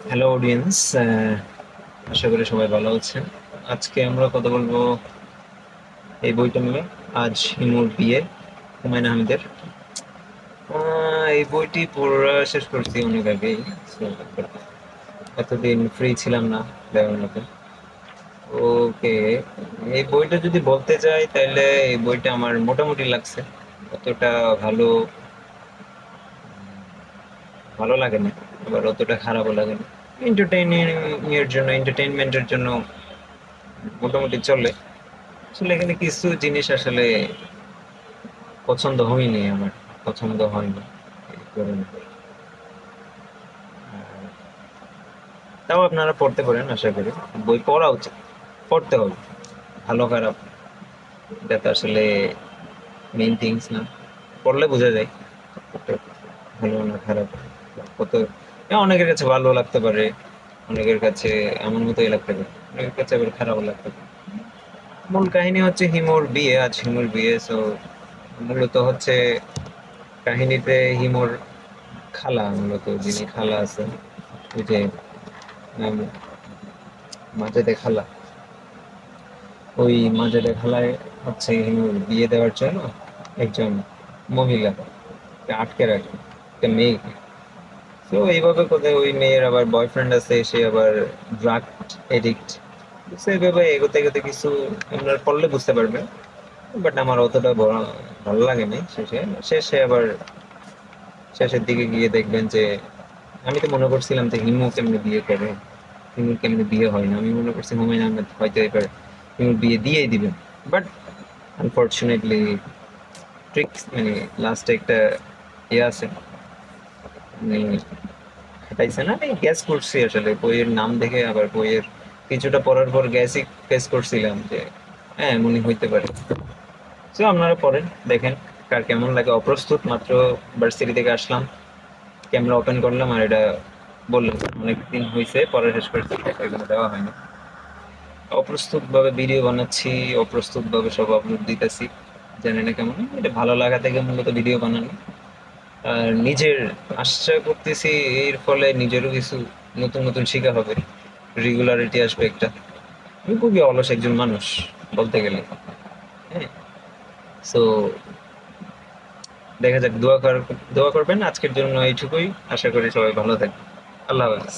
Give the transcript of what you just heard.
Hello audience, আশা করি সবাই ভালো আছেন। আজকে আমরা কথা বলবো এই বইটা নিয়ে। আজ হিমুর বিয়ে, হুমায়ুন আহমেদের। এই বইটি পড়া শেষ করছি অনেক আগেই। So, এতদিন ফ্রি ছিলাম না দেওয়ার মতো। ওকে, এই বইটা যদি বলতে যাই তাহলে এই বইটা আমার মোটামুটি লাগছে। অতটা ভালো ভালো লাগে না, আবার অতটা খারাপও লাগে না। এন্টারটেইনিং এর জন্য, এন্টারটেইনমেন্টের জন্য মোটামুটি চলে। আসলে এখানে কিছু জিনিস আসলে পছন্দ হয়নি আমার, পছন্দ হয়নি এই কারণে। তাও আপনারা পড়তে পারেন, আশা করি বই পড়া উচিত, পড়তে হবে। ভালো খারাপ এটা তো আসলে মেইন থিংস না, পড়লে বোঝা যায় কত ভালো না খারাপ, কত অনেকের কাছে ভালো লাগতে পারে, অনেকের কাছে আমার মতোই লাগতে পারে, অনেকের কাছে আবার খারাপও লাগতে পারে। মূল কাহিনী হচ্ছে হিমুর বিয়ে, আজ হিমুর বিয়ে। সো মূলত হচ্ছে কাহিনীতে হিমুর খালা, মূলত যিনি খালা আছেন, ওই যে উম, মাজেদে খালা, ওই মাজেদে খালায় হচ্ছে হিমুর বিয়ে দেওয়ার জন্য একজন মহিলা আটকে রাখে, একটা মেয়েকে। তো এইভাবে কোথায় ওই মেয়ের আবার বয়ফ্রেন্ড আছে, সে আবার ড্রাগ এডিক্ট। সেইভাবে এগোতে এগোতে কিছু আপনার পড়লে বুঝতে পারবেন, বাট আমার অতটা ভালো লাগেনি। শেষে শেষে আবার শেষের দিকে গিয়ে দেখবেন যে আমি তো মনে করছিলাম যে হিমু কেমনে বিয়ে করে, হিমুর কেমনে বিয়ে হয় না। আমি মনে করছি হুমায়ুন আহমেদ হয়তো এবার হিমুর বিয়ে দিয়েই দিবেন, বাট আনফর্চুনেটলি ট্রিক্স মানে লাস্টে একটা ইয়ে আছে, মানে খাটাইছে না, আমি গ্যাস করছি আসলে বইয়ের নাম দেখে, আবার বইয়ের কিছুটা পড়ার পর গ্যাসই ফেস করছিলাম যে হ্যাঁ এমনই হইতে পারে। তো আপনারা পড়েন, দেখেন কার কেমন লাগে। অপ্রস্তুত, মাত্র ভার্সিটি থেকে আসলাম, ক্যামেরা ওপেন করলাম আর এটা বললাম। অনেকদিন হয়েছে পড়া শেষ করছি, এখনো দেওয়া হয়নি। অপ্রস্তুত ভাবে ভিডিও বানাচ্ছি, অপ্রস্তুত ভাবে সব আপলোড দিতেছি, জানি না কেমন। এটা ভালো লাগা থেকে মূলত ভিডিও বানানো, আর নিজের আশা করতেছি এর ফলে নিজেরও কিছু নতুন নতুন শেখা হবে, রেগুলারিটি আসবে একটা। আমি খুবই অলস একজন মানুষ বলতে গেলে, হ্যাঁ। সো দেখা যাক, দোয়া করবেন। আজকের জন্য এইটুকুই, আশা করি সবাই ভালো থাকবে। আল্লাহ হাফেজ।